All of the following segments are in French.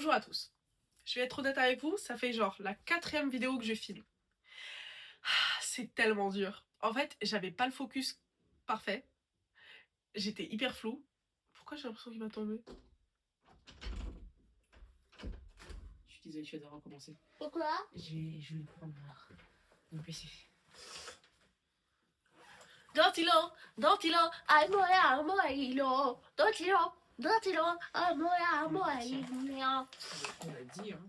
Bonjour à tous. Je vais être honnête avec vous, ça fait genre la 4e vidéo que je filme. C'est tellement dur. En fait, j'avais pas le focus parfait. J'étais hyper floue. Pourquoi j'ai l'impression qu'il va tomber? Je suis désolée, je vais devoir recommencer. Pourquoi? Je vais prendre mon PC. Dantilo, ay moya, moya, Dantilo, ay moya, moya. On l'a dit, hein.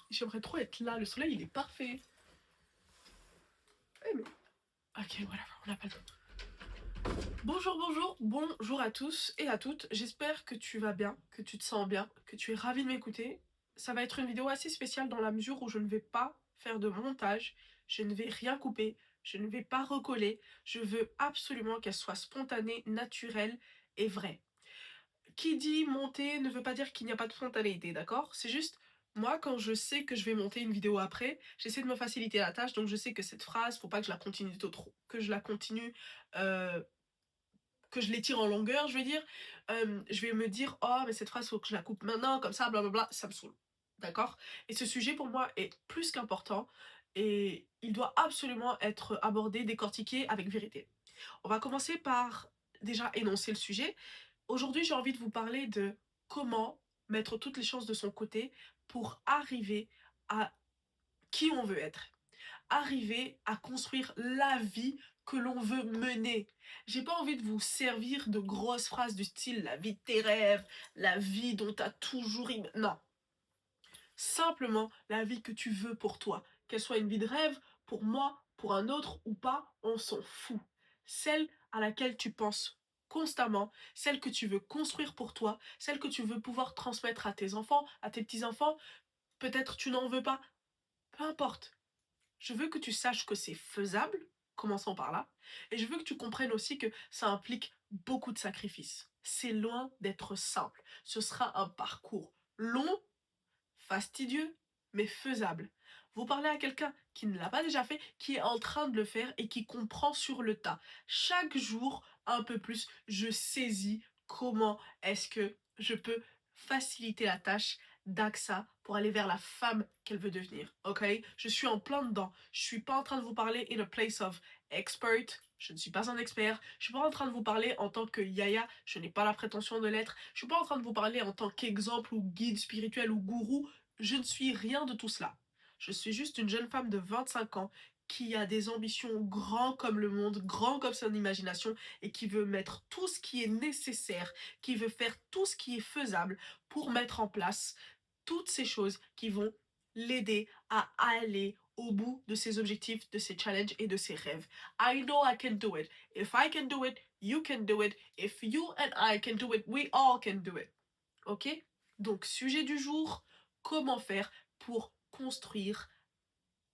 J'aimerais trop être là, le soleil il est parfait. Eh mais... Ok, voilà, on n'a pas le temps. Bonjour à tous et à toutes. J'espère que tu vas bien, que tu te sens bien, que tu es ravi de m'écouter. Ça va être une vidéo assez spéciale dans la mesure où je ne vais pas faire de montage, je ne vais rien couper, je ne vais pas recoller. Je veux absolument qu'elle soit spontanée, naturelle et vraie. Qui dit monter ne veut pas dire qu'il n'y a pas de spontanéité, d'accord? C'est juste, moi, quand je sais que je vais monter une vidéo après, j'essaie de me faciliter la tâche, donc je sais que cette phrase, faut pas que je la continue trop, que je la continue, que je l'étire en longueur, je veux dire. Je vais me dire, oh, mais cette phrase, faut que je la coupe maintenant, comme ça, blablabla, ça me saoule, d'accord? Et ce sujet, pour moi, est plus qu'important, et il doit absolument être abordé, décortiqué avec vérité. On va commencer par, déjà, énoncer le sujet. Aujourd'hui, j'ai envie de vous parler de comment mettre toutes les chances de son côté pour arriver à qui on veut être. Arriver à construire la vie que l'on veut mener. J'ai pas envie de vous servir de grosses phrases du style la vie de tes rêves, la vie dont t'as toujours... Non. Simplement la vie que tu veux pour toi. Qu'elle soit une vie de rêve, pour moi, pour un autre ou pas, on s'en fout. Celle à laquelle tu penses constamment, celle que tu veux construire pour toi, celle que tu veux pouvoir transmettre à tes enfants, à tes petits-enfants. Peut-être tu n'en veux pas. Peu importe. Je veux que tu saches que c'est faisable, commençons par là, et je veux que tu comprennes aussi que ça implique beaucoup de sacrifices. C'est loin d'être simple. Ce sera un parcours long, fastidieux, mais faisable. Vous parlez à quelqu'un qui ne l'a pas déjà fait, qui est en train de le faire et qui comprend sur le tas. Chaque jour, un peu plus, je saisis comment est-ce que je peux faciliter la tâche d'Axa pour aller vers la femme qu'elle veut devenir, ok? Je suis en plein dedans. Je suis pas en train de vous parler in a place of expert. Je ne suis pas un expert. Je suis pas en train de vous parler en tant que yaya. Je n'ai pas la prétention de l'être. Je suis pas en train de vous parler en tant qu'exemple ou guide spirituel ou gourou. Je ne suis rien de tout cela. Je suis juste une jeune femme de 25 ans qui a des ambitions grands comme le monde, grands comme son imagination, et qui veut mettre tout ce qui est nécessaire, qui veut faire tout ce qui est faisable pour mettre en place toutes ces choses qui vont l'aider à aller au bout de ses objectifs, de ses challenges et de ses rêves. I know I can do it. If I can do it, you can do it. If you and I can do it, we all can do it. Ok? Donc, sujet du jour, comment faire pour construire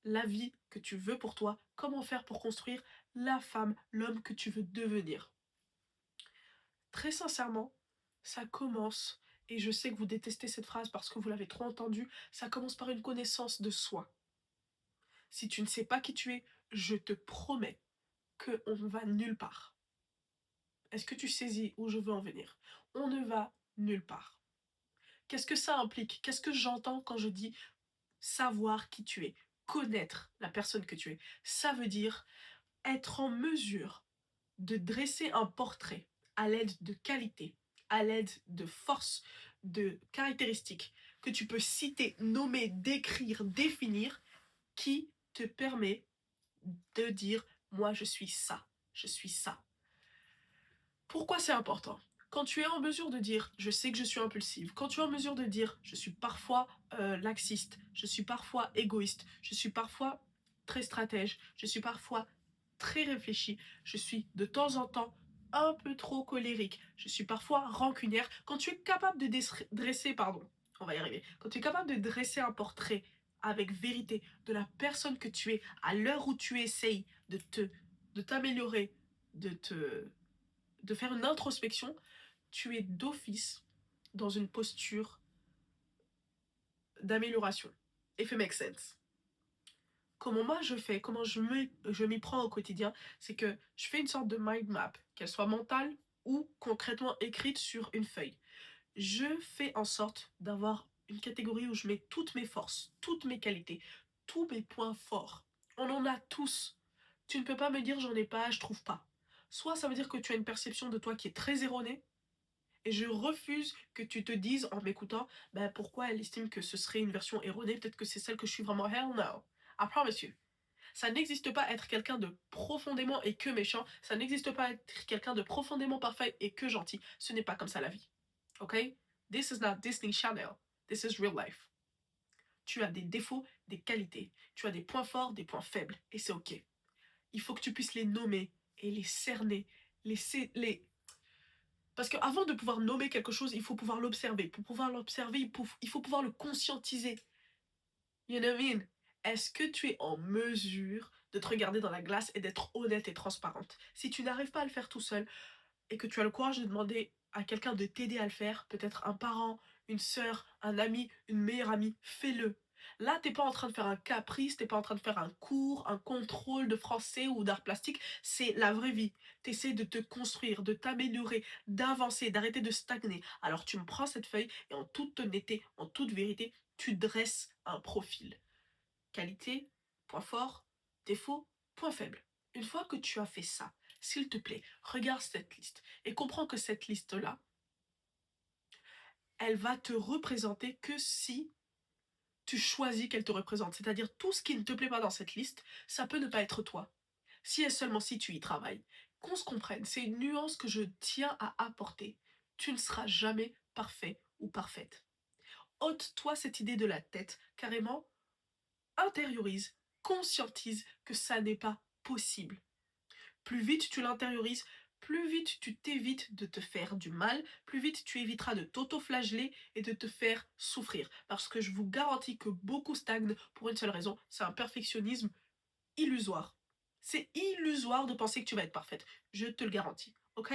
la vie que tu veux pour toi, comment faire pour construire la femme, l'homme que tu veux devenir. Très sincèrement, ça commence, et je sais que vous détestez cette phrase parce que vous l'avez trop entendue, ça commence par une connaissance de soi. Si tu ne sais pas qui tu es, je te promets qu'on ne va nulle part. Est-ce que tu saisis où je veux en venir? On ne va nulle part. Qu'est-ce que ça implique? Qu'est-ce que j'entends quand je dis savoir qui tu es, connaître la personne que tu es? Ça veut dire être en mesure de dresser un portrait à l'aide de qualités, à l'aide de forces, de caractéristiques que tu peux citer, nommer, décrire, définir, qui te permet de dire moi je suis ça, je suis ça. Pourquoi c'est important? Quand tu es en mesure de dire je sais que je suis impulsive, quand tu es en mesure de dire je suis parfois laxiste, je suis parfois égoïste, je suis parfois très stratège, je suis parfois très réfléchi, je suis de temps en temps un peu trop colérique, je suis parfois rancunière, quand tu es capable de dresser, on va y arriver, quand tu es capable de dresser un portrait avec vérité de la personne que tu es à l'heure où tu essayes de t'améliorer, de faire une introspection, tu es d'office dans une posture d'amélioration. If it makes sense. Comment moi je fais, comment je m'y prends au quotidien, c'est que je fais une sorte de mind map, qu'elle soit mentale ou concrètement écrite sur une feuille. Je fais en sorte d'avoir une catégorie où je mets toutes mes forces, toutes mes qualités, tous mes points forts. On en a tous. Tu ne peux pas me dire j'en ai pas, je trouve pas. Soit ça veut dire que tu as une perception de toi qui est très erronée, et je refuse que tu te dises en m'écoutant, ben pourquoi elle estime que ce serait une version erronée, peut-être que c'est celle que je suis vraiment. Hell no. I promise you. Ça n'existe pas être quelqu'un de profondément et que méchant, ça n'existe pas être quelqu'un de profondément parfait et que gentil. Ce n'est pas comme ça la vie. Ok? This is not Disney Channel. This is real life. Tu as des défauts, des qualités. Tu as des points forts, des points faibles. Et c'est ok. Il faut que tu puisses les nommer et les cerner. Les... Parce qu'avant de pouvoir nommer quelque chose, il faut pouvoir l'observer. Pour pouvoir l'observer, il faut pouvoir le conscientiser. You know what I mean? Est-ce que tu es en mesure de te regarder dans la glace et d'être honnête et transparente? Si tu n'arrives pas à le faire tout seul et que tu as le courage de demander à quelqu'un de t'aider à le faire, peut-être un parent, une sœur, un ami, une meilleure amie, fais-le. Là, t'es pas en train de faire un caprice, t'es pas en train de faire un cours, un contrôle de français ou d'art plastique, c'est la vraie vie. T'essaies de te construire, de t'améliorer, d'avancer, d'arrêter de stagner. Alors tu me prends cette feuille et en toute honnêteté, en toute vérité, tu dresses un profil. Qualité, point fort, défaut, point faible. Une fois que tu as fait ça, s'il te plaît, regarde cette liste et comprends que cette liste-là, elle va te représenter que si tu choisis qu'elle te représente. C'est-à-dire tout ce qui ne te plaît pas dans cette liste, ça peut ne pas être toi. Si et seulement si tu y travailles. Qu'on se comprenne, c'est une nuance que je tiens à apporter. Tu ne seras jamais parfait ou parfaite. Ôte-toi cette idée de la tête, carrément, intériorise, conscientise que ça n'est pas possible. Plus vite tu l'intériorises, plus vite tu t'évites de te faire du mal, plus vite tu éviteras de t'auto-flageller et de te faire souffrir. Parce que je vous garantis que beaucoup stagnent pour une seule raison, c'est un perfectionnisme illusoire. C'est illusoire de penser que tu vas être parfaite, je te le garantis, ok?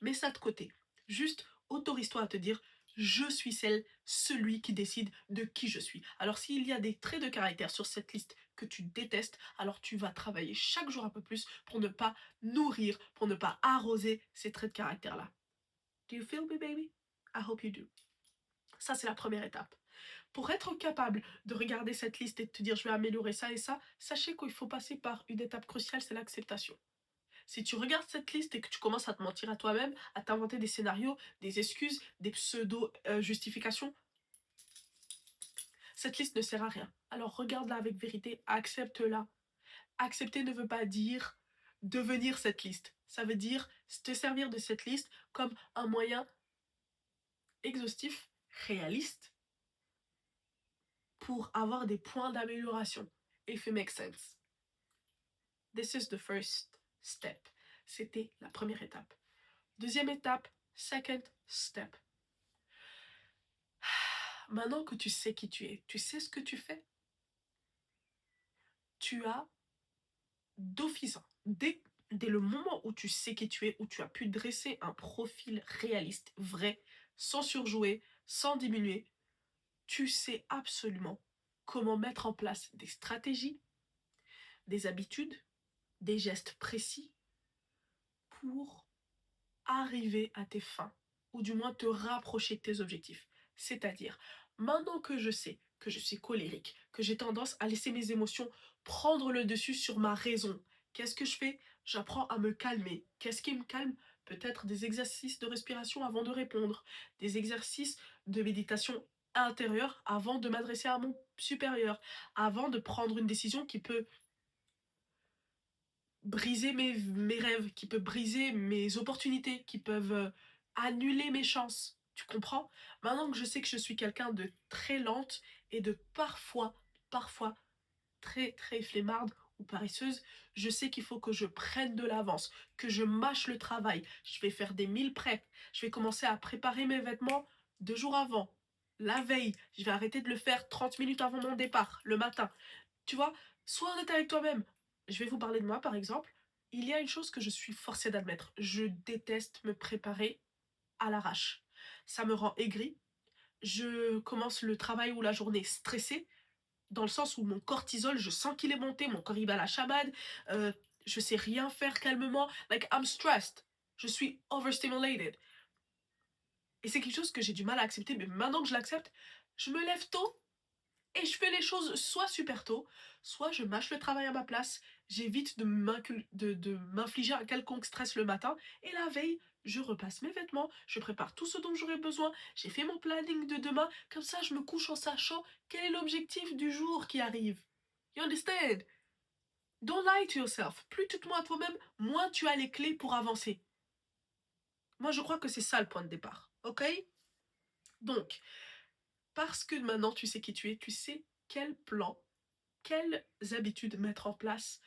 Mets ça de côté. Juste autorise-toi à te dire, je suis celui qui décide de qui je suis. Alors s'il y a des traits de caractère sur cette liste que tu détestes, alors tu vas travailler chaque jour un peu plus pour ne pas nourrir, pour ne pas arroser ces traits de caractère-là. Do you feel me, baby? I hope you do. Ça, c'est la première étape. Pour être capable de regarder cette liste et de te dire je vais améliorer ça et ça, sachez qu'il faut passer par une étape cruciale, c'est l'acceptation. Si tu regardes cette liste et que tu commences à te mentir à toi-même, à t'inventer des scénarios, des excuses, des pseudo-justifications, cette liste ne sert à rien. Alors regarde-la avec vérité, accepte-la. Accepter ne veut pas dire devenir cette liste. Ça veut dire te servir de cette liste comme un moyen exhaustif, réaliste, pour avoir des points d'amélioration. If it makes sense. This is the first step. C'était la première étape. Deuxième étape, second step. Maintenant que tu sais qui tu es, tu sais ce que tu fais, tu as d'office, dès le moment où tu sais qui tu es, où tu as pu dresser un profil réaliste, vrai, sans surjouer, sans diminuer, tu sais absolument comment mettre en place des stratégies, des habitudes, des gestes précis pour arriver à tes fins, ou du moins te rapprocher de tes objectifs. C'est-à-dire, maintenant que je sais que je suis colérique, que j'ai tendance à laisser mes émotions prendre le dessus sur ma raison, qu'est-ce que je fais? J'apprends à me calmer. Qu'est-ce qui me calme? Peut-être des exercices de respiration avant de répondre, des exercices de méditation intérieure avant de m'adresser à mon supérieur, avant de prendre une décision qui peut briser mes rêves, qui peut briser mes opportunités, qui peuvent annuler mes chances. Tu comprends? Maintenant que je sais que je suis quelqu'un de très lente et de parfois très très flemmarde ou paresseuse, je sais qu'il faut que je prenne de l'avance, que je mâche le travail. Je vais faire des meal prep. Je vais commencer à préparer mes vêtements 2 jours avant. La veille, je vais arrêter de le faire 30 minutes avant mon départ, le matin. Tu vois, sois honnête avec toi-même. Je vais vous parler de moi, par exemple. Il y a une chose que je suis forcée d'admettre. Je déteste me préparer à l'arrache. Ça me rend aigrie. Je commence le travail ou la journée stressée, dans le sens où mon cortisol, je sens qu'il est monté, mon corps il bat la chamade, je sais rien faire calmement. Like, I'm stressed. Je suis overstimulated. Et c'est quelque chose que j'ai du mal à accepter, mais maintenant que je l'accepte, je me lève tôt et je fais les choses soit super tôt, soit je mâche le travail à ma place, j'évite de m'infliger un quelconque stress le matin, et la veille, je repasse mes vêtements, je prépare tout ce dont j'aurai besoin, j'ai fait mon planning de demain, comme ça je me couche en sachant quel est l'objectif du jour qui arrive. You understand? Don't lie to yourself. Plus tu te mens à toi-même, moins tu as les clés pour avancer. Moi, je crois que c'est ça le point de départ. Ok? Donc, parce que maintenant tu sais qui tu es, tu sais quel plan, quelles habitudes mettre en place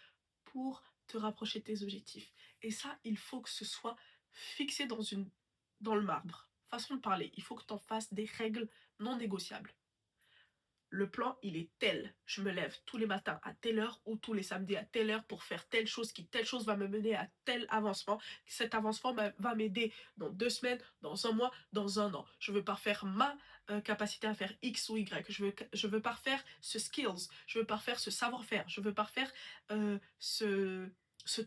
pour te rapprocher de tes objectifs. Et ça, il faut que ce soit fixé dans le marbre. Façon de parler, il faut que tu en fasses des règles non négociables. Le plan, il est tel. Je me lève tous les matins à telle heure ou tous les samedis à telle heure pour faire telle chose va me mener à tel avancement. Cet avancement va m'aider dans 2 semaines, dans un mois, dans un an. Je veux parfaire ma capacité à faire X ou Y. Je veux parfaire ce skills. Je veux parfaire ce savoir-faire. Je veux parfaire ce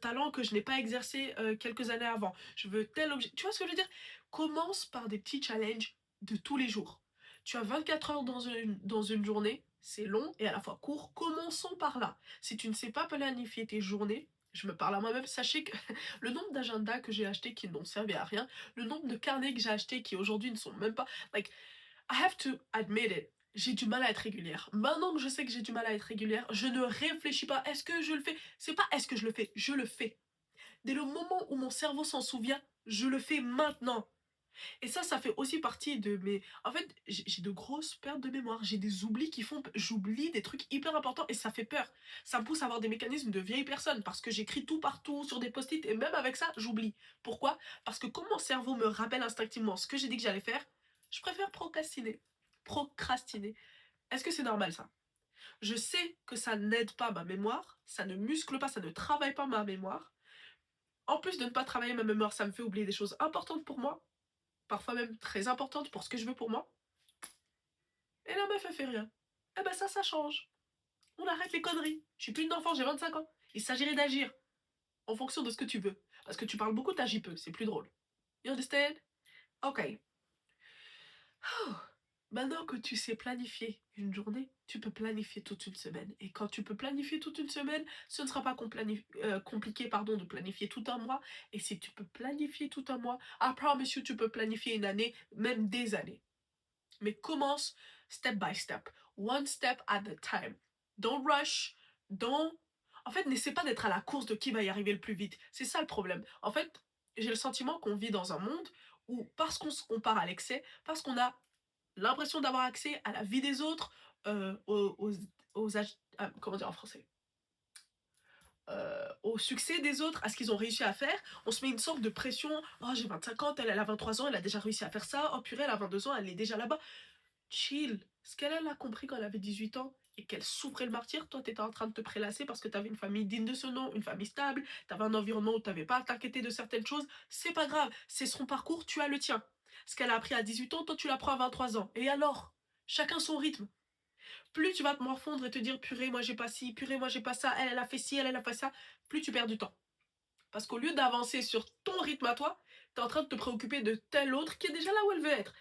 talent que je n'ai pas exercé quelques années avant. Je veux tel objet. Tu vois ce que je veux dire? Commence par des petits challenges de tous les jours. Tu as 24 heures dans une journée, c'est long et à la fois court. Commençons par là. Si tu ne sais pas planifier tes journées, je me parle à moi-même, sachez que le nombre d'agendas que j'ai achetés qui n'ont servi à rien, le nombre de carnets que j'ai achetés qui aujourd'hui ne sont même pas... Like, I have to admit it. J'ai du mal à être régulière. Maintenant que je sais que j'ai du mal à être régulière, je ne réfléchis pas. Est-ce que je le fais? C'est pas est-ce que je le fais, je le fais. Dès le moment où mon cerveau s'en souvient, je le fais maintenant. Et ça fait aussi partie de mes... En fait, j'ai de grosses pertes de mémoire. J'ai des oublis qui font... J'oublie des trucs hyper importants et ça fait peur. Ça me pousse à avoir des mécanismes de vieille personne parce que j'écris tout partout sur des post-it et même avec ça, j'oublie. Pourquoi? Parce que comme mon cerveau me rappelle instinctivement ce que j'ai dit que j'allais faire, je préfère procrastiner. Procrastiner. Est-ce que c'est normal ça? Je sais que ça n'aide pas ma mémoire, ça ne muscle pas, ça ne travaille pas ma mémoire. En plus de ne pas travailler ma mémoire, ça me fait oublier des choses importantes pour moi, parfois même très importante pour ce que je veux pour moi. Et la meuf, elle fait rien. Eh ben ça change. On arrête les conneries. Je suis plus une enfant, j'ai 25 ans. Il s'agirait d'agir en fonction de ce que tu veux. Parce que tu parles beaucoup, t'agis peu, c'est plus drôle. You understand? Ok. Oh. Maintenant que tu sais planifier une journée, tu peux planifier toute une semaine. Et quand tu peux planifier toute une semaine, ce ne sera pas compliqué de planifier tout un mois. Et si tu peux planifier tout un mois, I promise you, tu peux planifier une année, même des années. Mais commence step by step, one step at a time. Don't rush, don't... En fait, n'essaie pas d'être à la course de qui va y arriver le plus vite. C'est ça le problème. En fait, j'ai le sentiment qu'on vit dans un monde où, parce qu'on se compare à l'excès, parce qu'on a l'impression d'avoir accès à la vie des autres, comment dire en français, au succès des autres, à ce qu'ils ont réussi à faire, on se met une sorte de pression. Oh, j'ai 25 ans, elle a 23 ans, elle a déjà réussi à faire ça. Oh purée, elle a 22 ans, elle est déjà là-bas. Chill. Ce qu'elle a compris quand elle avait 18 ans et qu'elle souffrait le martyr, toi t'étais en train de te prélasser parce que t'avais une famille digne de ce nom, une famille stable, t'avais un environnement où t'avais pas à t'inquiéter de certaines choses. C'est pas grave, c'est son parcours, tu as le tien. Ce qu'elle a appris à 18 ans, toi tu l'apprends à 23 ans. Et alors? Chacun son rythme. Plus tu vas te morfondre et te dire purée, moi j'ai pas ci, purée, moi j'ai pas ça, elle a fait ci, elle a fait ça, plus tu perds du temps. Parce qu'au lieu d'avancer sur ton rythme à toi, t'es en train de te préoccuper de telle autre qui est déjà là où elle veut être.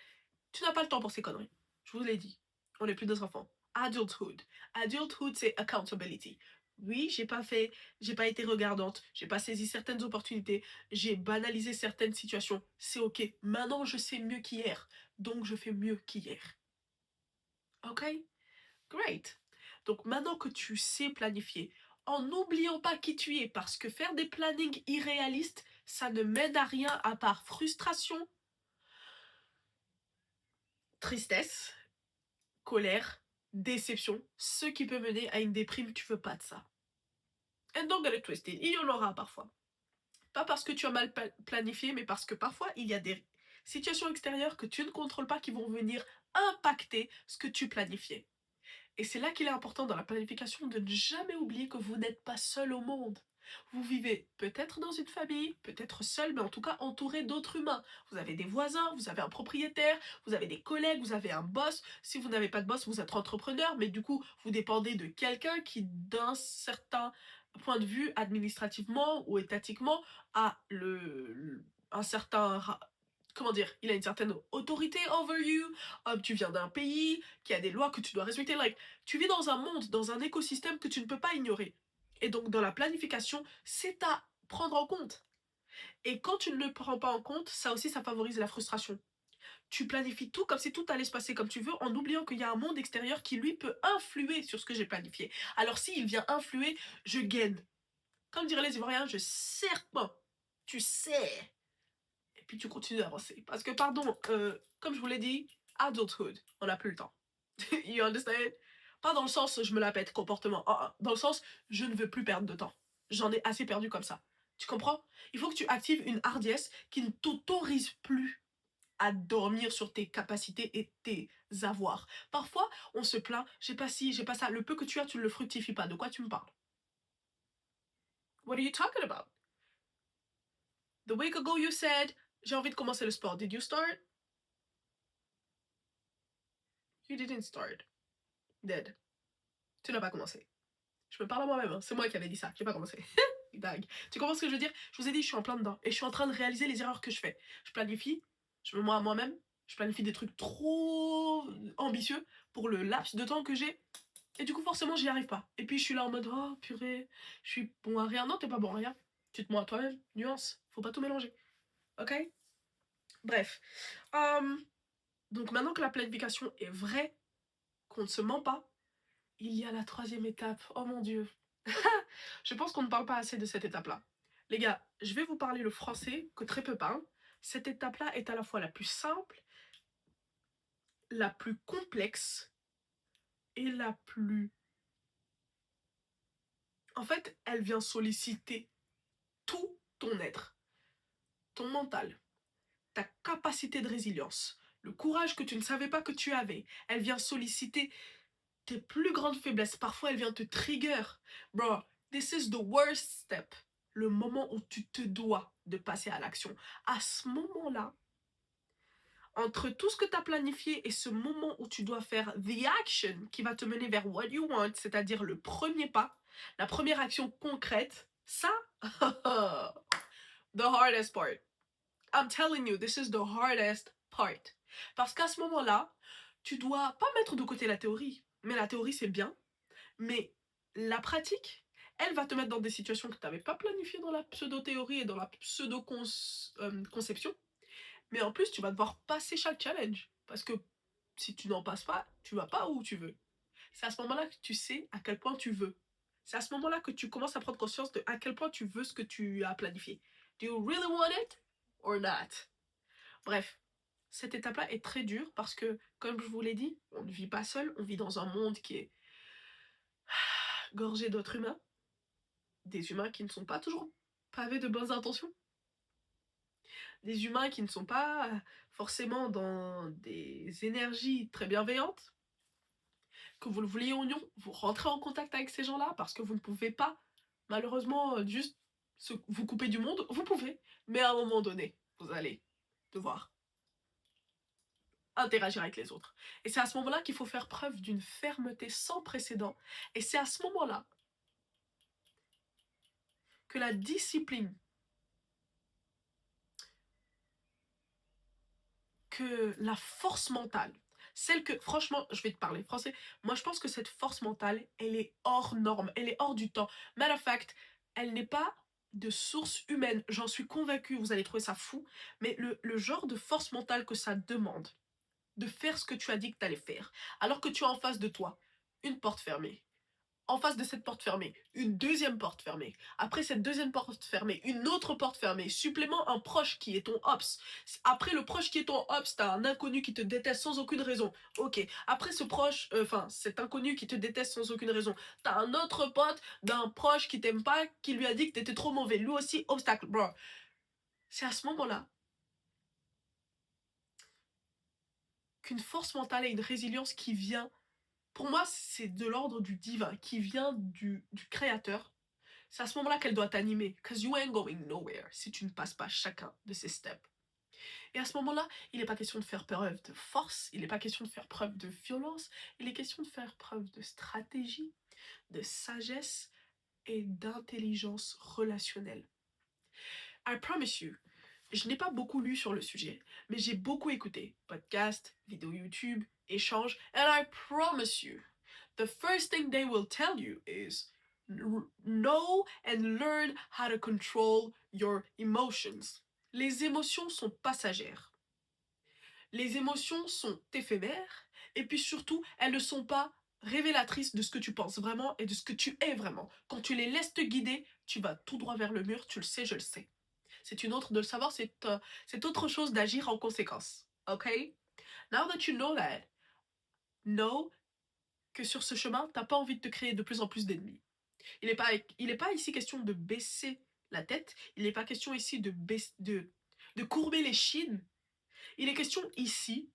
Tu n'as pas le temps pour ces conneries. Je vous l'ai dit. On n'est plus des enfants. Adulthood. Adulthood, c'est accountability. Oui, j'ai pas été regardante, j'ai pas saisi certaines opportunités, j'ai banalisé certaines situations. C'est ok. Maintenant, je sais mieux qu'hier. Donc, je fais mieux qu'hier. Ok? Great. Donc, maintenant que tu sais planifier, en n'oubliant pas qui tu es, parce que faire des plannings irréalistes, ça ne mène à rien à part frustration, tristesse, colère, déception, ce qui peut mener à une déprime, tu veux pas de ça. And don't get it twisted, il y en aura parfois. Pas parce que tu as mal planifié, mais parce que parfois il y a des situations extérieures que tu ne contrôles pas qui vont venir impacter ce que tu planifiais. Et c'est là qu'il est important dans la planification de ne jamais oublier que vous n'êtes pas seul au monde. Vous vivez peut-être dans une famille, peut-être seul, mais en tout cas entouré d'autres humains. Vous avez des voisins, vous avez un propriétaire, vous avez des collègues, vous avez un boss. Si vous n'avez pas de boss, vous êtes entrepreneur, mais du coup, vous dépendez de quelqu'un qui, d'un certain point de vue, administrativement ou étatiquement, a un certain... Comment dire? Il a une certaine autorité over you. Tu viens d'un pays qui a des lois que tu dois respecter. Like, tu vis dans un monde, dans un écosystème que tu ne peux pas ignorer. Et donc, dans la planification, c'est à prendre en compte. Et quand tu ne le prends pas en compte, ça aussi, ça favorise la frustration. Tu planifies tout comme si tout allait se passer comme tu veux, en oubliant qu'il y a un monde extérieur qui, lui, peut influer sur ce que j'ai planifié. Alors, s'il vient influer, je gaine. Comme diraient les Ivoiriens, je serpent. Tu sais. Et puis tu continues d'avancer. Parce que, pardon, comme je vous l'ai dit, adulthood, on n'a plus le temps. You understand? Pas dans le sens, je me la pète, comportement. Dans le sens, je ne veux plus perdre de temps. J'en ai assez perdu comme ça. Tu comprends? Il faut que tu actives une hardiesse qui ne t'autorise plus à dormir sur tes capacités et tes avoirs. Parfois, on se plaint, j'ai pas ci, j'ai pas ça. Le peu que tu as, tu ne le fructifies pas. De quoi tu me parles? What are you talking about? The week ago you said, j'ai envie de commencer le sport. Did you start? You didn't start. Dead. Tu n'as pas commencé. Je me parle à moi-même, hein. C'est moi qui avais dit ça. J'ai pas commencé. Dingue. Tu comprends ce que je veux dire? Je vous ai dit, je suis en plein dedans. Et je suis en train de réaliser les erreurs que je fais. Je planifie, je me mens à moi-même, je planifie des trucs trop ambitieux pour le laps de temps que j'ai. Et du coup, forcément, j'y arrive pas. Et puis, je suis là en mode, oh purée, je suis bon à rien. Non, t'es pas bon à rien. Tu te mens à toi-même. Nuance. Faut pas tout mélanger. Ok? Bref. Donc, maintenant que la planification est vraie, qu'on ne se ment pas, il y a la troisième étape. Oh mon Dieu. Je pense qu'on ne parle pas assez de cette étape-là. Les gars, je vais vous parler le français que très peu parlent. Cette étape-là est à la fois la plus simple, la plus complexe et la plus... En fait, elle vient solliciter tout ton être, ton mental, ta capacité de résilience, le courage que tu ne savais pas que tu avais. Elle vient solliciter tes plus grandes faiblesses. Parfois, elle vient te trigger. Bro, this is the worst step. Le moment où tu te dois de passer à l'action. À ce moment-là, entre tout ce que tu as planifié et ce moment où tu dois faire the action qui va te mener vers what you want, c'est-à-dire le premier pas, la première action concrète, ça, the hardest part. I'm telling you, this is the hardest part. Parce qu'à ce moment-là, tu dois pas mettre de côté la théorie. Mais la théorie, c'est bien. Mais la pratique, elle va te mettre dans des situations que tu n'avais pas planifiées dans la pseudo-théorie et dans la pseudo-conception. Mais en plus, tu vas devoir passer chaque challenge. Parce que si tu n'en passes pas, tu vas pas où tu veux. C'est à ce moment-là que tu sais à quel point tu veux. C'est à ce moment-là que tu commences à prendre conscience de à quel point tu veux ce que tu as planifié. Do you really want it or not? Bref, cette étape-là est très dure parce que, comme je vous l'ai dit, on ne vit pas seul, on vit dans un monde qui est gorgé d'autres humains. Des humains qui ne sont pas toujours pavés de bonnes intentions. Des humains qui ne sont pas forcément dans des énergies très bienveillantes. Que vous le vouliez ou non, vous rentrez en contact avec ces gens-là parce que vous ne pouvez pas, malheureusement, juste vous couper du monde. Vous pouvez, mais à un moment donné, vous allez devoir interagir avec les autres. Et c'est à ce moment-là qu'il faut faire preuve d'une fermeté sans précédent. Et c'est à ce moment-là que la discipline, que la force mentale, celle que, franchement, je vais te parler français, moi je pense que cette force mentale, elle est hors norme, elle est hors du temps. Matter of fact, elle n'est pas de source humaine, j'en suis convaincue, vous allez trouver ça fou, mais le genre de force mentale que ça demande, de faire ce que tu as dit que tu allais faire, alors que tu as en face de toi une porte fermée, en face de cette porte fermée, une deuxième porte fermée. Après cette deuxième porte fermée, une autre porte fermée. Supplément, un proche qui est ton ops. Après le proche qui est ton ops, t'as un inconnu qui te déteste sans aucune raison. Ok. Après ce proche, cet inconnu qui te déteste sans aucune raison, t'as un autre pote d'un proche qui t'aime pas, qui lui a dit que t'étais trop mauvais. Lui aussi, obstacle, bro. C'est à ce moment-là qu'une force mentale et une résilience qui vient, pour moi, c'est de l'ordre du divin, qui vient du créateur. C'est à ce moment-là qu'elle doit t'animer. Because you ain't going nowhere si tu ne passes pas chacun de ces steps. Et à ce moment-là, il n'est pas question de faire preuve de force, il n'est pas question de faire preuve de violence, il est question de faire preuve de stratégie, de sagesse et d'intelligence relationnelle. I promise you, Je n'ai pas beaucoup lu sur le sujet, mais j'ai beaucoup écouté. Podcasts, vidéos YouTube, échanges, and I promise you, the first thing they will tell you is know and learn how to control your emotions. Les émotions sont passagères. Les émotions sont éphémères, et puis surtout, elles ne sont pas révélatrices de ce que tu penses vraiment et de ce que tu es vraiment. Quand tu les laisses te guider, tu vas tout droit vers le mur, tu le sais, je le sais. C'est une autre de le savoir, c'est autre chose d'agir en conséquence. Ok? Now that you know that, know que sur ce chemin, t'as pas envie de te créer de plus en plus d'ennemis. Il n'est pas ici question de baisser la tête, il n'est pas question ici de courber les chines. Il est question ici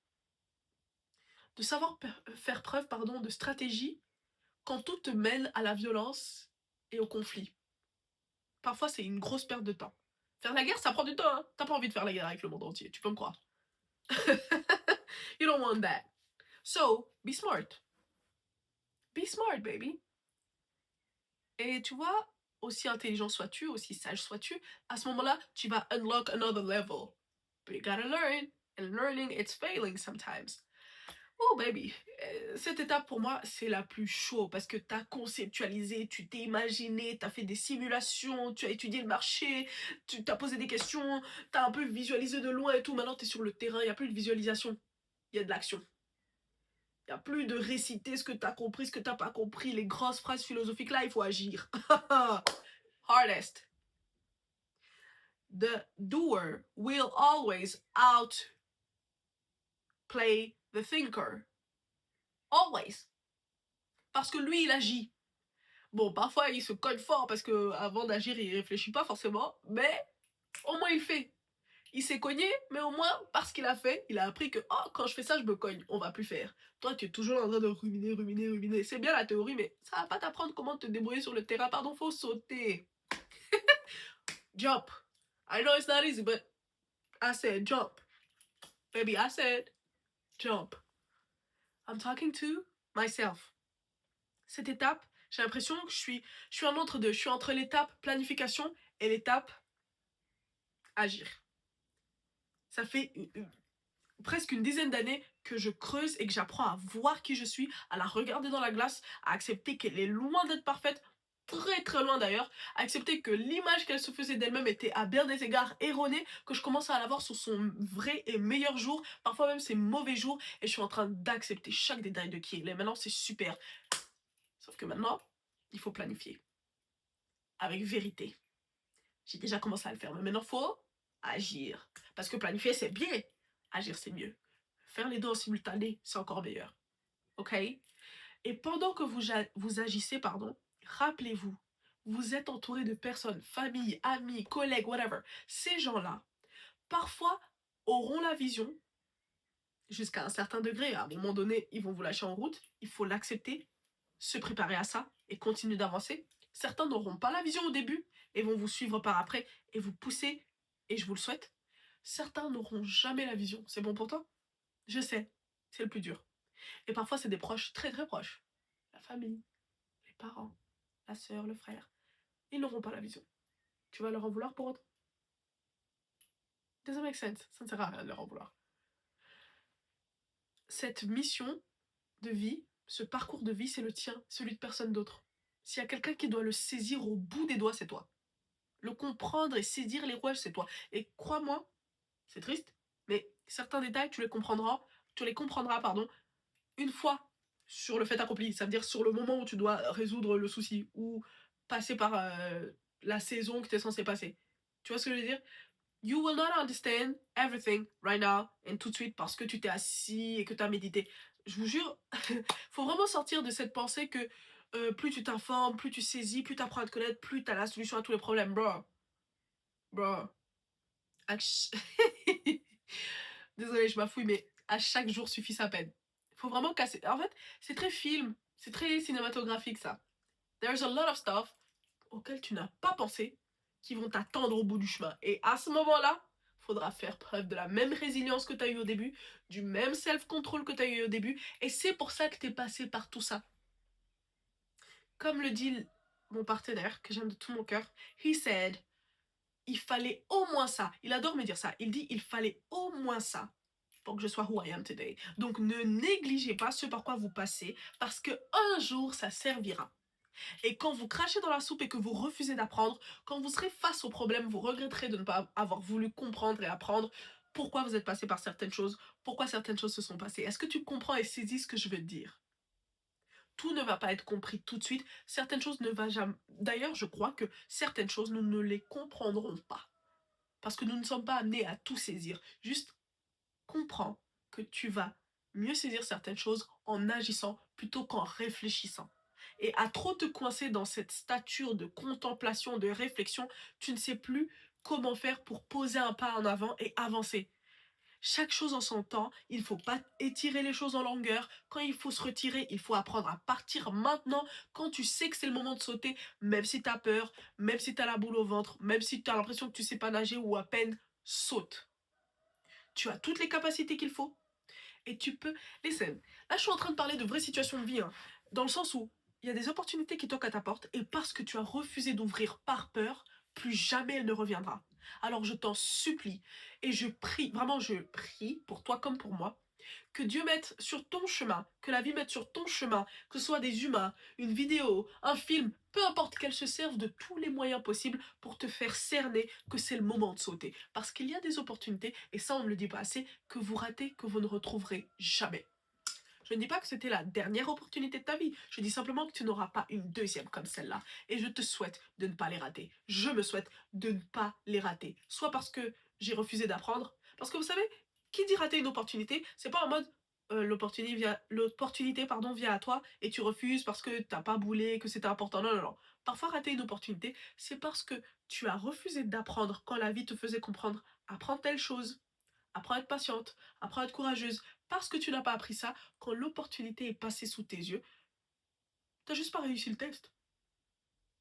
de savoir faire preuve de stratégie quand tout te mène à la violence et au conflit. Parfois, c'est une grosse perte de temps. Faire la guerre, ça prend du temps. Hein. T'as pas envie de faire la guerre avec le monde entier, tu peux me croire. You don't want that. So, be smart. Be smart, baby. Et tu vois, aussi intelligent sois-tu, aussi sage sois-tu, à ce moment-là, tu vas unlock another level. But you gotta learn, and learning, it's failing sometimes. Oh baby, cette étape pour moi, c'est la plus chaude parce que t'as conceptualisé, tu t'es imaginé, t'as fait des simulations, tu as étudié le marché, tu t'as posé des questions, t'as un peu visualisé de loin et tout. Maintenant, t'es sur le terrain, il n'y a plus de visualisation, il y a de l'action. Il n'y a plus de réciter ce que t'as compris, ce que t'as pas compris, les grosses phrases philosophiques là, il faut agir. Hardest. The doer will always outplay the thinker. Always. Parce que lui, il agit. Bon, parfois, il se cogne fort parce que avant d'agir, il réfléchit pas forcément, mais au moins il fait. Il s'est cogné, mais au moins, parce qu'il a fait, il a appris que oh, quand je fais ça, je me cogne, on va plus faire. Toi, tu es toujours en train de ruminer, ruminer, ruminer. C'est bien la théorie, mais ça va pas t'apprendre comment te débrouiller sur le terrain. Pardon, faut sauter. Jump. I know it's not easy, but I said jump. Baby, I said jump. I'm talking to myself. Cette étape, j'ai l'impression que je suis en entre-deux. Je suis entre l'étape planification et l'étape agir. Ça fait presque une dizaine d'années que je creuse et que j'apprends à voir qui je suis, à la regarder dans la glace, à accepter qu'elle est loin d'être parfaite, très très loin d'ailleurs, à accepter que l'image qu'elle se faisait d'elle-même était à bien des égards erronée, que je commence à la voir sur son vrai et meilleur jour, parfois même ses mauvais jours, et je suis en train d'accepter chaque détail de qui elle est. Maintenant, c'est super. Sauf que maintenant, il faut planifier. Avec vérité. J'ai déjà commencé à le faire, mais maintenant, il faut agir. Parce que planifier, c'est bien. Agir, c'est mieux. Faire les deux en simultané, c'est encore meilleur. Ok? Et pendant que vous agissez, rappelez-vous, vous êtes entouré de personnes, famille, amis, collègues, whatever. Ces gens-là, parfois, auront la vision, jusqu'à un certain degré. À un moment donné, ils vont vous lâcher en route. Il faut l'accepter, se préparer à ça et continuer d'avancer. Certains n'auront pas la vision au début et vont vous suivre par après et vous pousser, et je vous le souhaite. Certains n'auront jamais la vision. C'est bon pour toi? Je sais, c'est le plus dur. Et parfois, c'est des proches très très proches. La famille, les parents, la sœur, le frère. Ils n'auront pas la vision. Tu vas leur en vouloir pour autant? Doesn't make sense. Ça ne sert à rien de leur en vouloir. Cette mission de vie, ce parcours de vie, c'est le tien, celui de personne d'autre. S'il y a quelqu'un qui doit le saisir au bout des doigts, c'est toi. Le comprendre et saisir les rouages, c'est toi. Et crois-moi, c'est triste, mais certains détails, tu les comprendras, une fois sur le fait accompli. Ça veut dire sur le moment où tu dois résoudre le souci ou passer par la saison que tu es censé passer. Tu vois ce que je veux dire? You will not understand everything right now and tout de suite parce que tu t'es assis et que tu as médité. Je vous jure, faut vraiment sortir de cette pensée que plus tu t'informes, plus tu saisis, plus tu apprends à te connaître, plus tu as la solution à tous les problèmes, bro. Bro. Désolée, je m'affouille, mais à chaque jour suffit sa peine. Faut vraiment casser. En fait, c'est très film, c'est très cinématographique ça. There's a lot of stuff auxquels tu n'as pas pensé qui vont t'attendre au bout du chemin. Et à ce moment-là, faudra faire preuve de la même résilience que tu as eu au début, du même self-control que tu as eu au début, et c'est pour ça que tu es passé par tout ça. Comme le dit mon partenaire, que j'aime de tout mon cœur, he said, il fallait au moins ça. Il adore me dire ça. Il dit, il fallait au moins ça pour que je sois who I am today. Donc ne négligez pas ce par quoi vous passez, parce que un jour, ça servira. Et quand vous crachez dans la soupe et que vous refusez d'apprendre, quand vous serez face au problème, vous regretterez de ne pas avoir voulu comprendre et apprendre pourquoi vous êtes passé par certaines choses, pourquoi certaines choses se sont passées. Est-ce que tu comprends et saisis ce que je veux te dire? Tout ne va pas être compris tout de suite. Certaines choses ne vont jamais. D'ailleurs, je crois que certaines choses, nous ne les comprendrons pas. Parce que nous ne sommes pas amenés à tout saisir. Juste comprends que tu vas mieux saisir certaines choses en agissant plutôt qu'en réfléchissant. Et à trop te coincer dans cette stature de contemplation, de réflexion, tu ne sais plus comment faire pour poser un pas en avant et avancer. Chaque chose en son temps, il ne faut pas étirer les choses en longueur. Quand il faut se retirer, il faut apprendre à partir maintenant, quand tu sais que c'est le moment de sauter, même si tu as peur, même si tu as la boule au ventre, même si tu as l'impression que tu ne sais pas nager ou à peine, saute. Tu as toutes les capacités qu'il faut et tu peux... Listen, là je suis en train de parler de vraies situations de vie, hein, dans le sens où il y a des opportunités qui toquent à ta porte et parce que tu as refusé d'ouvrir par peur, plus jamais elle ne reviendra. Alors je t'en supplie et je prie, vraiment je prie pour toi comme pour moi, que Dieu mette sur ton chemin, que la vie mette sur ton chemin, que ce soit des humains, une vidéo, un film, peu importe qu'elle se serve de tous les moyens possibles pour te faire cerner que c'est le moment de sauter. Parce qu'il y a des opportunités, et ça on ne le dit pas assez, que vous ratez, que vous ne retrouverez jamais. Je ne dis pas que c'était la dernière opportunité de ta vie, je dis simplement que tu n'auras pas une deuxième comme celle-là. Et je te souhaite de ne pas les rater. Je me souhaite de ne pas les rater. Soit parce que j'ai refusé d'apprendre, parce que vous savez, qui dit rater une opportunité, c'est pas en mode l'opportunité pardon vient à toi et tu refuses parce que t'as pas boulé, que c'était important. Non, non, non. Parfois rater une opportunité, c'est parce que tu as refusé d'apprendre quand la vie te faisait comprendre. Apprends telle chose, apprends à être patiente, apprends à être courageuse. Parce que tu n'as pas appris ça, quand l'opportunité est passée sous tes yeux, t'as juste pas réussi le test.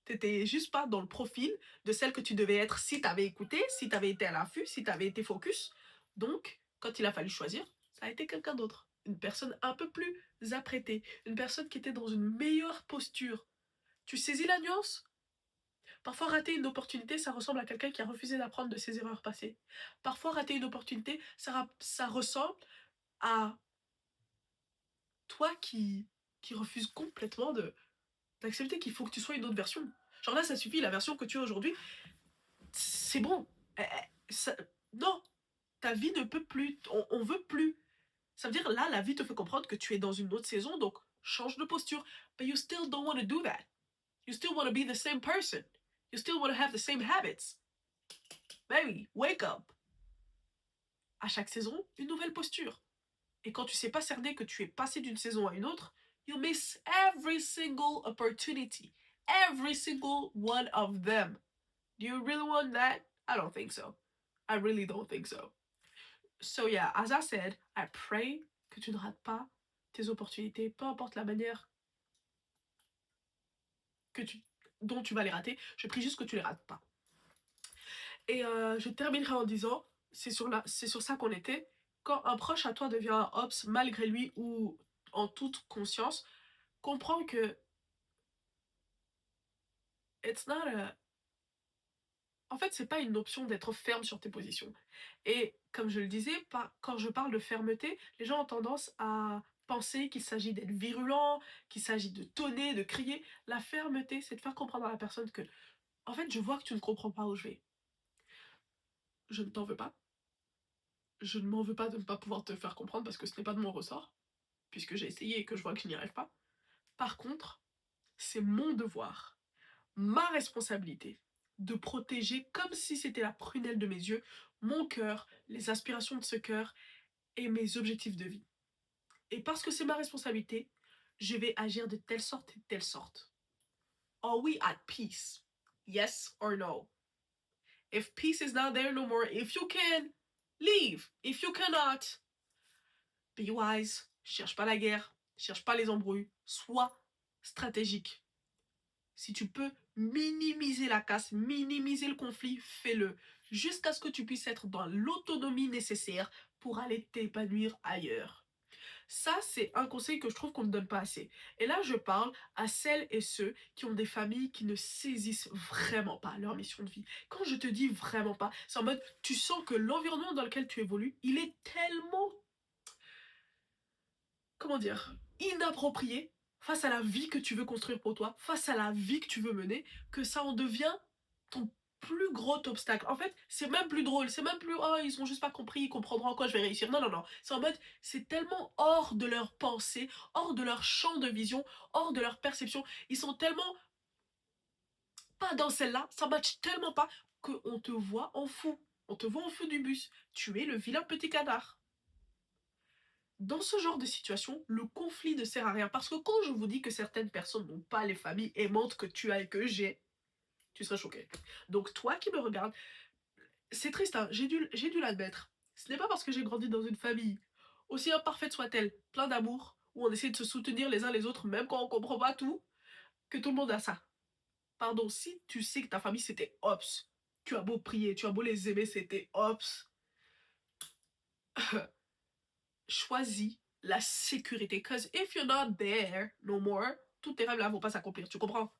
T'étais juste pas dans le profil de celle que tu devais être si t'avais écouté, si t'avais été à l'affût, si t'avais été focus. Donc, quand il a fallu choisir, ça a été quelqu'un d'autre. Une personne un peu plus apprêtée, une personne qui était dans une meilleure posture. Tu saisis la nuance? Parfois, rater une opportunité, ça ressemble à quelqu'un qui a refusé d'apprendre de ses erreurs passées. Parfois, rater une opportunité, ça ressemble à toi qui refuses complètement d'accepter qu'il faut que tu sois une autre version. Genre là, ça suffit, la version que tu es aujourd'hui, c'est bon. Non, ta vie ne peut plus, on veut plus. Ça veut dire, là, la vie te fait comprendre que tu es dans une autre saison, donc change de posture. But you still don't want to do that. You still want to be the same person. You still want to have the same habits. Baby, wake up. À chaque saison, une nouvelle posture. Et quand tu sais pas cerner que tu es passé d'une saison à une autre, you miss every single opportunity. Every single one of them. Do you really want that? I don't think so. I really don't think so. So yeah, as I said, I pray que tu ne rates pas tes opportunités, peu importe la manière que dont tu vas les rater. Je prie juste que tu les rates pas. Et je terminerai en disant, c'est sur ça qu'on était. Quand un proche à toi devient un ops malgré lui ou en toute conscience, comprends que it's not a... En fait, c'est pas une option d'être ferme sur tes positions. Et comme je le disais, quand je parle de fermeté, les gens ont tendance à penser qu'il s'agit d'être virulent, qu'il s'agit de tonner, de crier. La fermeté, c'est de faire comprendre à la personne que, en fait, je vois que tu ne comprends pas où je vais. Je ne t'en veux pas. Je ne m'en veux pas de ne pas pouvoir te faire comprendre parce que ce n'est pas de mon ressort, puisque j'ai essayé et que je vois que je n'y arrive pas. Par contre, c'est mon devoir, ma responsabilité, de protéger comme si c'était la prunelle de mes yeux, mon cœur, les aspirations de ce cœur et mes objectifs de vie. Et parce que c'est ma responsabilité, je vais agir de telle sorte et de telle sorte. Are we at peace? Yes or no? If peace is not there no more, if you can, leave. If you cannot, be wise. Cherche pas la guerre, cherche pas les embrouilles. Sois stratégique. Si tu peux minimiser la casse, minimiser le conflit, fais-le. Jusqu'à ce que tu puisses être dans l'autonomie nécessaire pour aller t'épanouir ailleurs. Ça, c'est un conseil que je trouve qu'on ne donne pas assez. Et là, je parle à celles et ceux qui ont des familles qui ne saisissent vraiment pas leur mission de vie. Quand je te dis vraiment pas, c'est en mode, tu sens que l'environnement dans lequel tu évolues, il est tellement, comment dire, inapproprié face à la vie que tu veux construire pour toi, face à la vie que tu veux mener, que ça en devient ton plus gros obstacle. En fait, c'est même plus drôle, c'est même plus oh, ils ont juste pas compris, ils comprendront en quoi je vais réussir. Non, non, non. C'est en mode, c'est tellement hors de leur pensée, hors de leur champ de vision, hors de leur perception. Ils sont tellement pas dans celle-là, ça match tellement pas qu'on te voit en fou. On te voit en fou du bus. Tu es le vilain petit canard. Dans ce genre de situation, le conflit ne sert à rien. Parce que quand je vous dis que certaines personnes n'ont pas les familles aimantes que tu as et que j'ai, tu serais choqué. Donc toi qui me regardes, c'est triste, hein, j'ai dû l'admettre. Ce n'est pas parce que j'ai grandi dans une famille, aussi imparfaite soit-elle, plein d'amour, où on essaie de se soutenir les uns les autres, même quand on comprend pas tout, que tout le monde a ça. Pardon, si tu sais que ta famille c'était Ops, tu as beau prier, tu as beau les aimer, c'était Ops, choisis la sécurité. Cause if you're not there no more, tous tes rêves là vont pas s'accomplir, tu comprends?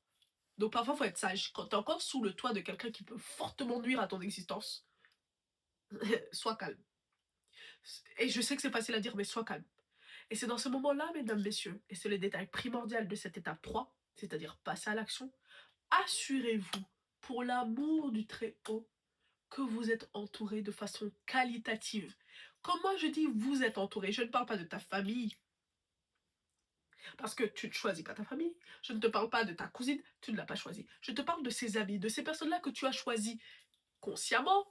Donc parfois faut être sage. Quand t'es encore sous le toit de quelqu'un qui peut fortement nuire à ton existence, sois calme. Et je sais que c'est facile à dire, mais sois calme. Et c'est dans ce moment-là, mesdames, messieurs, et c'est le détail primordial de cette étape 3, c'est-à-dire passer à l'action, assurez-vous, pour l'amour du Très-Haut, que vous êtes entouré de façon qualitative. Quand moi je dis vous êtes entouré, je ne parle pas de ta famille, parce que tu ne choisis pas ta famille. Je ne te parle pas de ta cousine, tu ne l'as pas choisie. Je te parle de ses amis, de ces personnes-là que tu as choisies consciemment,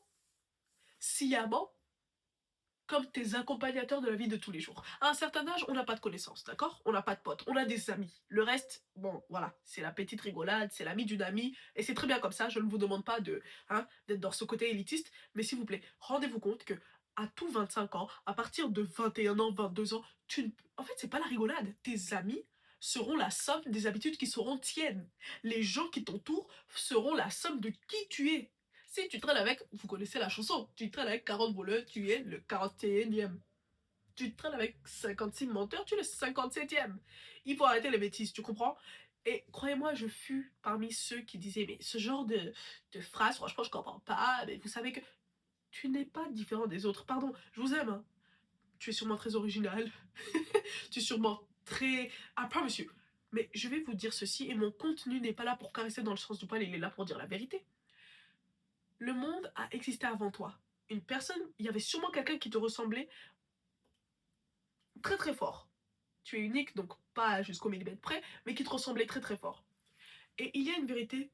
sciemment, comme tes accompagnateurs de la vie de tous les jours. À un certain âge, on n'a pas de connaissances, d'accord? On n'a pas de potes, on a des amis. Le reste, bon, voilà, c'est la petite rigolade, c'est l'ami d'une amie, et c'est très bien comme ça, je ne vous demande pas de, hein, d'être dans ce côté élitiste, mais s'il vous plaît, rendez-vous compte que à tout 25 ans, à partir de 21 ans, 22 ans, en fait, c'est pas la rigolade. Tes amis seront la somme des habitudes qui seront tiennes. Les gens qui t'entourent seront la somme de qui tu es. Si tu traînes avec, vous connaissez la chanson, tu traînes avec 40 voleurs, tu es le 41e. Tu traînes avec 56 menteurs, tu es le 57e. Il faut arrêter les bêtises, tu comprends? Et croyez-moi, je fus parmi ceux qui disaient, mais ce genre de phrase, franchement, je comprends pas, mais vous savez que tu n'es pas différent des autres. Pardon, je vous aime, hein. Tu es sûrement très original. Tu es sûrement très... I promise you. Mais je vais vous dire ceci, et mon contenu n'est pas là pour caresser dans le sens du poil, il est là pour dire la vérité. Le monde a existé avant toi. Une personne, il y avait sûrement quelqu'un qui te ressemblait très très fort. Tu es unique, donc pas jusqu'au millimètre près, mais qui te ressemblait très très fort. Et il y a une vérité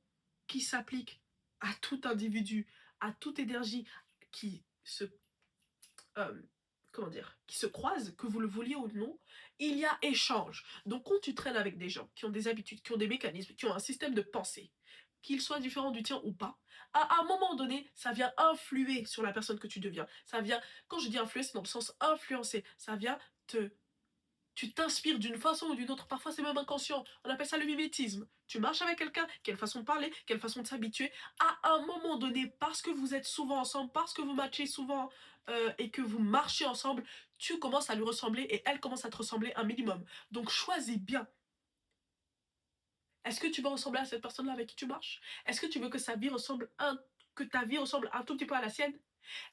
qui s'applique à tout individu, à toute énergie qui se... euh, comment dire, qui se croisent, que vous le vouliez ou non, il y a échange. Donc quand tu traînes avec des gens qui ont des habitudes, qui ont des mécanismes, qui ont un système de pensée, qu'il soit différent du tien ou pas, à un moment donné, ça vient influer sur la personne que tu deviens. Ça vient, quand je dis influer, c'est dans le sens influencer. Ça vient te... Tu t'inspires d'une façon ou d'une autre, parfois c'est même inconscient. On appelle ça le mimétisme. Tu marches avec quelqu'un, quelle façon de parler, quelle façon de s'habituer. À un moment donné, parce que vous êtes souvent ensemble, parce que vous matchez souvent et que vous marchez ensemble, tu commences à lui ressembler et elle commence à te ressembler un minimum. Donc choisis bien. Est-ce que tu veux ressembler à cette personne-là avec qui tu marches? Est-ce que tu veux que que ta vie ressemble un tout petit peu à la sienne?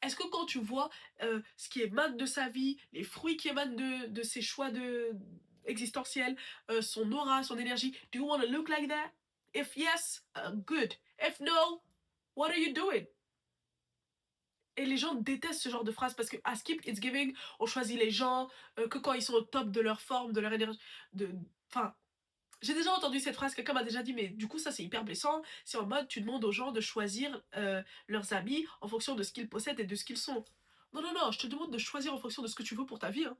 Est-ce que quand tu vois ce qui émane de sa vie, les fruits qui émanent de ses choix existentiels, son aura, son énergie, do you want to look like that? If yes, good. If no, what are you doing? Et les gens détestent ce genre de phrase parce que à Skip It's Giving, on choisit les gens que quand ils sont au top de leur forme, de leur énergie. Enfin, j'ai déjà entendu cette phrase, quelqu'un m'a déjà dit, mais du coup ça c'est hyper blessant, c'est en mode tu demandes aux gens de choisir leurs amis en fonction de ce qu'ils possèdent et de ce qu'ils sont. Non, non, non, je te demande de choisir en fonction de ce que tu veux pour ta vie. Hein.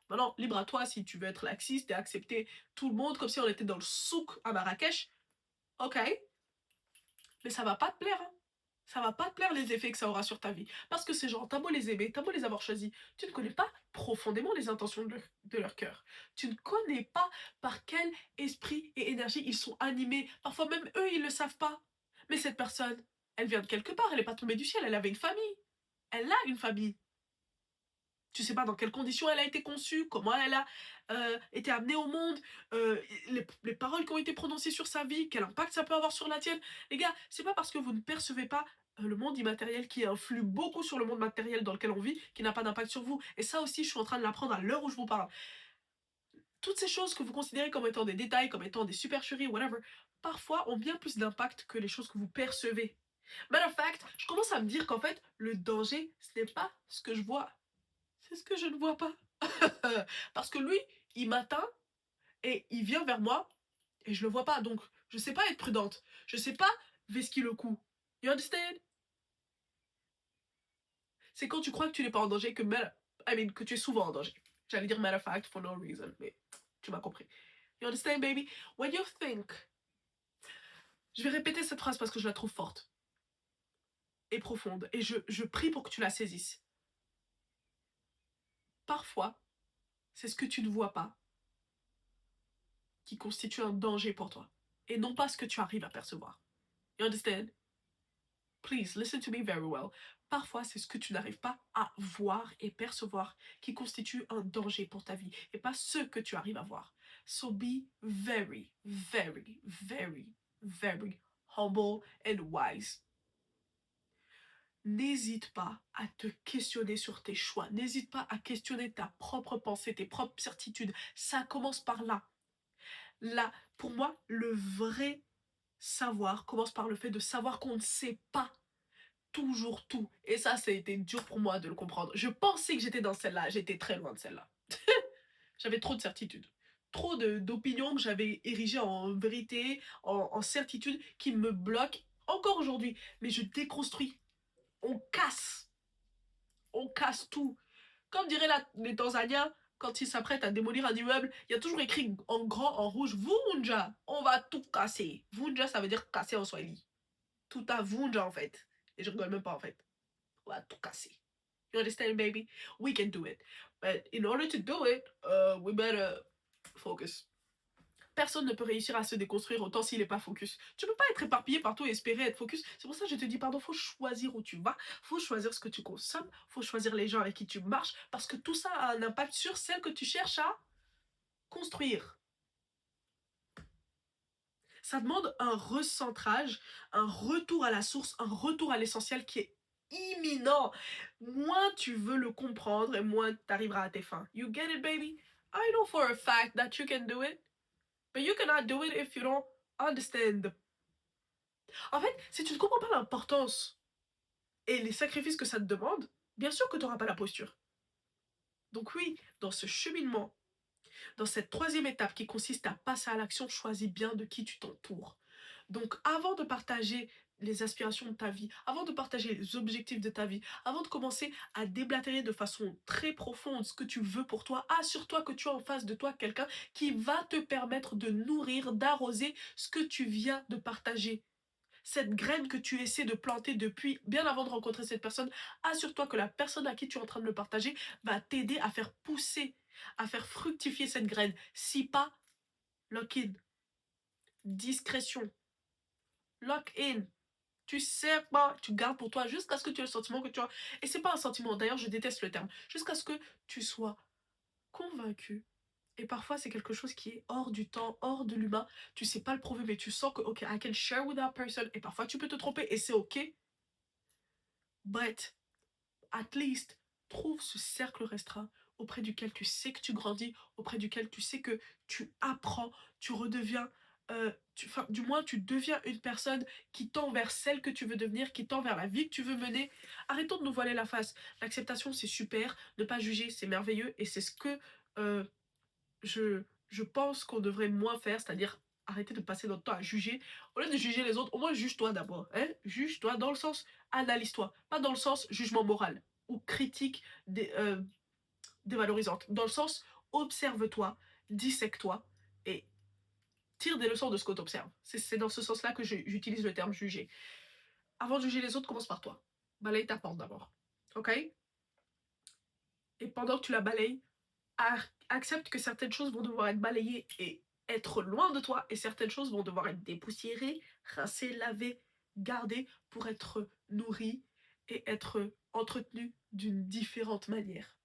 Maintenant, libre à toi si tu veux être laxiste et accepter tout le monde comme si on était dans le souk à Marrakech. Ok, mais ça va pas te plaire. Hein. Ça va pas te plaire les effets que ça aura sur ta vie. Parce que ces gens, t'as beau les aimer, t'as beau les avoir choisis, tu ne connais pas profondément les intentions de leur cœur. Tu ne connais pas par quel esprit et énergie ils sont animés. Parfois même eux, ils le savent pas. Mais cette personne, elle vient de quelque part, elle n'est pas tombée du ciel, elle avait une famille. Elle a une famille. Tu sais pas dans quelles conditions elle a été conçue, comment elle a été amenée au monde, les paroles qui ont été prononcées sur sa vie, quel impact ça peut avoir sur la tienne. Les gars, c'est pas parce que vous ne percevez pas le monde immatériel qui influe beaucoup sur le monde matériel dans lequel on vit, qui n'a pas d'impact sur vous. Et ça aussi, je suis en train de l'apprendre à l'heure où je vous parle. Toutes ces choses que vous considérez comme étant des détails, comme étant des supercheries, whatever, parfois ont bien plus d'impact que les choses que vous percevez. Matter of fact, je commence à me dire qu'en fait, le danger, ce n'est pas ce que je vois, c'est ce que je ne vois pas. Parce que lui, il m'atteint et il vient vers moi et je le vois pas. Donc, je sais pas être prudente. Je sais pas vesquer le coup. You understand? C'est quand tu crois que tu n'es pas en danger que tu es souvent en danger. J'allais dire matter of fact for no reason, mais tu m'as compris. You understand, baby? When you think. Je vais répéter cette phrase parce que je la trouve forte et profonde. Et je prie pour que tu la saisisses. Parfois, c'est ce que tu ne vois pas qui constitue un danger pour toi. Et non pas ce que tu arrives à percevoir. You understand? Please, listen to me very well. Parfois, c'est ce que tu n'arrives pas à voir et percevoir qui constitue un danger pour ta vie et pas ce que tu arrives à voir. So be very, very, very, very humble and wise. N'hésite pas à te questionner sur tes choix. N'hésite pas à questionner ta propre pensée, tes propres certitudes. Ça commence par là. Là, pour moi, le vrai savoir commence par le fait de savoir qu'on ne sait pas toujours tout. Et ça a été dur pour moi de le comprendre. Je pensais que j'étais dans celle-là, j'étais très loin de celle-là. J'avais trop de certitudes. Trop d'opinions que j'avais érigées en vérité, en certitude, qui me bloquent encore aujourd'hui. Mais je déconstruis. On casse. On casse tout. Comme diraient les Tanzaniens, quand ils s'apprêtent à démolir un immeuble, il y a toujours écrit en grand, en rouge, Vunja, on va tout casser. Vunja, ça veut dire casser en swahili. Tout à Vunja, en fait. Et je rigole même pas, en fait. On va tout casser. You understand, baby? We can do it. But in order to do it, we better focus. Personne ne peut réussir à se déconstruire autant s'il n'est pas focus. Tu peux pas être éparpillé partout et espérer être focus. C'est pour ça que je te dis, pardon, faut choisir où tu vas, faut choisir ce que tu consommes, faut choisir les gens avec qui tu marches, parce que tout ça a un impact sur celle que tu cherches à construire. Ça demande un recentrage, un retour à la source, un retour à l'essentiel qui est imminent. Moins tu veux le comprendre et moins tu arriveras à tes fins. You get it, baby? I know for a fact that you can do it. But you cannot do it if you don't understand. En fait, si tu ne comprends pas l'importance et les sacrifices que ça te demande, bien sûr que tu n'auras pas la posture. Donc oui, dans ce cheminement, dans cette troisième étape qui consiste à passer à l'action, choisis bien de qui tu t'entoures. Donc avant de partager les aspirations de ta vie, avant de partager les objectifs de ta vie, avant de commencer à déblatérer de façon très profonde ce que tu veux pour toi, assure-toi que tu as en face de toi quelqu'un qui va te permettre de nourrir, d'arroser ce que tu viens de partager. Cette graine que tu essaies de planter depuis bien avant de rencontrer cette personne, assure-toi que la personne à qui tu es en train de le partager va t'aider à faire pousser, à faire fructifier cette graine. Si pas, lock in. Discrétion. Lock in. Tu sais pas, tu gardes pour toi jusqu'à ce que tu aies le sentiment que tu as. Et c'est pas un sentiment, d'ailleurs je déteste le terme. Jusqu'à ce que tu sois convaincu. Et parfois c'est quelque chose qui est hors du temps, hors de l'humain. Tu sais pas le prouver, mais tu sens que, ok, I can share with that person. Et parfois tu peux te tromper et c'est ok. But, at least, trouve ce cercle restreint auprès duquel tu sais que tu grandis, auprès duquel tu sais que tu apprends, tu redeviens, du moins tu deviens une personne qui tend vers celle que tu veux devenir, qui tend vers la vie que tu veux mener. Arrêtons de nous voiler la face. L'acceptation c'est super, ne pas juger c'est merveilleux et c'est ce que euh, je pense qu'on devrait moins faire, c'est-à-dire arrêter de passer notre temps à juger. Au lieu de juger les autres, au moins juge-toi d'abord. Hein? Juge-toi dans le sens analyse-toi, pas dans le sens jugement moral ou critique dévalorisante. Dans le sens observe-toi, dissecte-toi et tire des leçons de ce que tu observes. C'est dans ce sens-là que j'utilise le terme juger. Avant de juger les autres, commence par toi. Balaye ta porte d'abord. Ok? Et pendant que tu la balayes, accepte que certaines choses vont devoir être balayées et être loin de toi et certaines choses vont devoir être dépoussiérées, rincées, lavées, gardées pour être nourries et être entretenues d'une différente manière.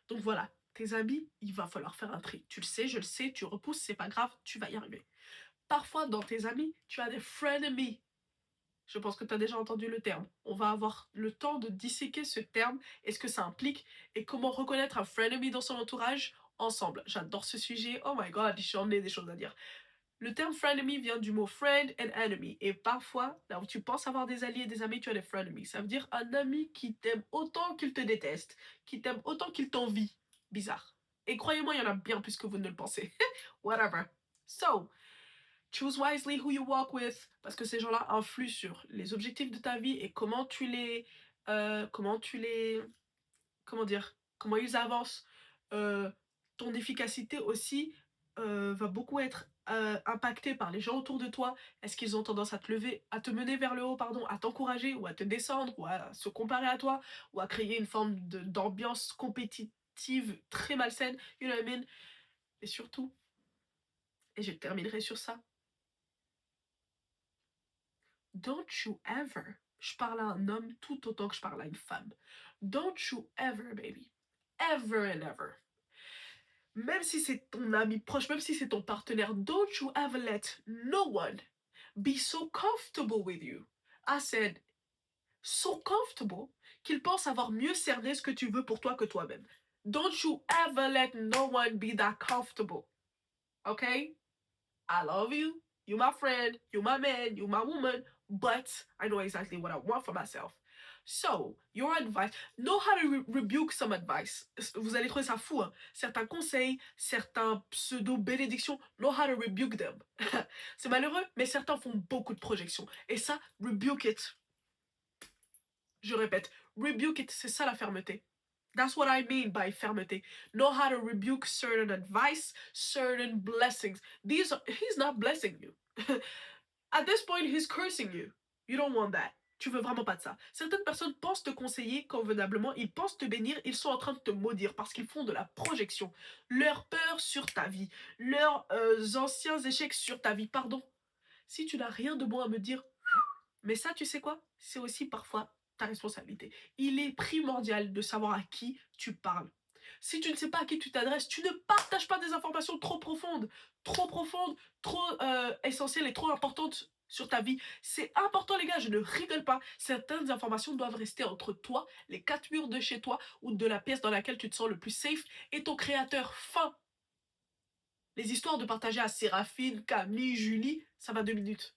Donc voilà, tes amis, il va falloir faire un tri. Tu le sais, je le sais, tu repousses, c'est pas grave, tu vas y arriver. Parfois, dans tes amis, tu as des frenemies. Je pense que tu as déjà entendu le terme. On va avoir le temps de disséquer ce terme et ce que ça implique et comment reconnaître un frenemy dans son entourage ensemble. J'adore ce sujet. Oh my god, j'en ai des choses à dire. Le terme frenemy vient du mot friend and enemy. Et parfois, là où tu penses avoir des alliés et des amis, tu as des frenemies. Ça veut dire un ami qui t'aime autant qu'il te déteste, qui t'aime autant qu'il t'envie. Bizarre. Et croyez-moi, il y en a bien plus que vous ne le pensez. Whatever. So, choose wisely who you walk with, parce que ces gens-là influent sur les objectifs de ta vie et comment tu les... comment dire, comment ils avancent. Ton efficacité aussi va beaucoup être impactée par les gens autour de toi. Est-ce qu'ils ont tendance à te lever, à te mener vers le haut, pardon, à t'encourager ou à te descendre ou à se comparer à toi ou à créer une forme d'ambiance compétitive très malsaine, you know what I mean? Et surtout, et je terminerai sur ça, don't you ever, je parle à un homme tout autant que je parle à une femme, don't you ever, baby, ever and ever, même si c'est ton ami proche, même si c'est ton partenaire, don't you ever let no one be so comfortable with you. I said, so comfortable qu'il pense avoir mieux cerné ce que tu veux pour toi que toi-même. Don't you ever let no one be that comfortable. Okay? I love you. You're my friend. You're my man. You're my woman. But I know exactly what I want for myself. So, your advice, know how to rebuke some advice. Vous allez trouver ça fou, hein? Certains conseils, certains pseudo-bénédictions, know how to rebuke them. C'est malheureux, mais certains font beaucoup de projections. Et ça, rebuke it. Je répète, rebuke it, c'est ça la fermeté. That's what I mean by fermeté. Know how to rebuke certain advice, certain blessings. He's not blessing you. At this point, he's cursing you. You don't want that. Tu veux vraiment pas de ça. Certaines personnes pensent te conseiller convenablement, ils pensent te bénir, ils sont en train de te maudire parce qu'ils font de la projection. Leur peur sur ta vie, leurs anciens échecs sur ta vie, pardon. Si tu n'as rien de bon à me dire, mais ça, tu sais quoi? C'est aussi parfois ta responsabilité. Il est primordial de savoir à qui tu parles. Si tu ne sais pas à qui tu t'adresses, tu ne partages pas des informations trop profondes, trop essentielles et trop importantes sur ta vie. C'est important les gars, je ne rigole pas. Certaines informations doivent rester entre toi, les quatre murs de chez toi ou de la pièce dans laquelle tu te sens le plus safe et ton créateur. Fin. Les histoires de partager à Séraphine, Camille, Julie, ça va 2 minutes.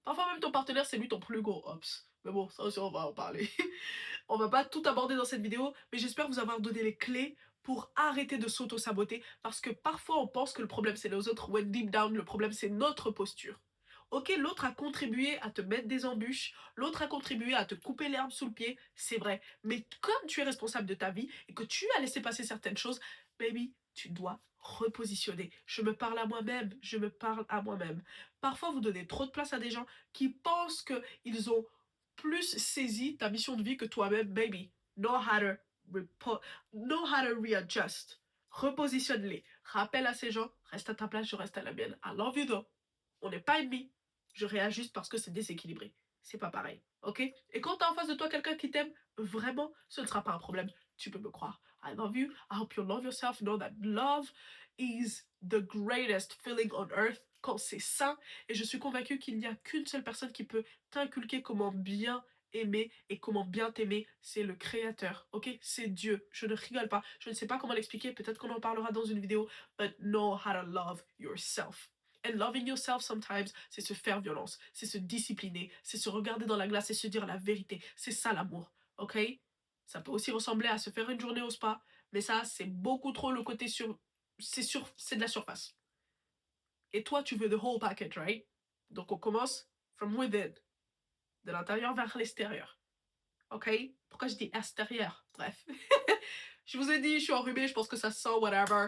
Parfois même ton partenaire, c'est lui ton plus gros ops. Mais bon, ça aussi on va en parler. On va pas tout aborder dans cette vidéo, mais j'espère vous avoir donné les clés pour arrêter de s'auto-saboter, parce que parfois on pense que le problème c'est les autres, when deep down le problème c'est notre posture. Ok, l'autre a contribué à te mettre des embûches, l'autre a contribué à te couper l'herbe sous le pied, c'est vrai. Mais comme tu es responsable de ta vie et que tu as laissé passer certaines choses, baby, tu dois repositionner. Je me parle à moi-même, je me parle à moi-même. Parfois vous donnez trop de place à des gens qui pensent qu'ils ont plus saisi ta mission de vie que toi-même, baby. Know how to readjust. Repositionne-les. Rappelle à ces gens, reste à ta place, je reste à la mienne. I love you though. On n'est pas ennemis. Je réajuste parce que c'est déséquilibré. C'est pas pareil, ok? Et quand t'as en face de toi quelqu'un qui t'aime, vraiment, ce ne sera pas un problème. Tu peux me croire. I love you. I hope you love yourself. Know that love is the greatest feeling on earth quand c'est sain. Et je suis convaincue qu'il n'y a qu'une seule personne qui peut t'inculquer comment bien aimer et comment bien t'aimer, c'est le créateur, ok? C'est Dieu, je ne rigole pas, je ne sais pas comment l'expliquer, peut-être qu'on en parlera dans une vidéo, but know how to love yourself. And loving yourself sometimes, c'est se faire violence, c'est se discipliner, c'est se regarder dans la glace et se dire la vérité, c'est ça l'amour, ok? Ça peut aussi ressembler à se faire une journée au spa, mais ça, c'est beaucoup trop le côté c'est de la surface. Et toi, tu veux the whole package, right? Donc on commence from within, de l'intérieur vers l'extérieur. Ok? Pourquoi je dis extérieur? Bref. Je vous ai dit, je suis enrhumée, je pense que ça se sent, whatever.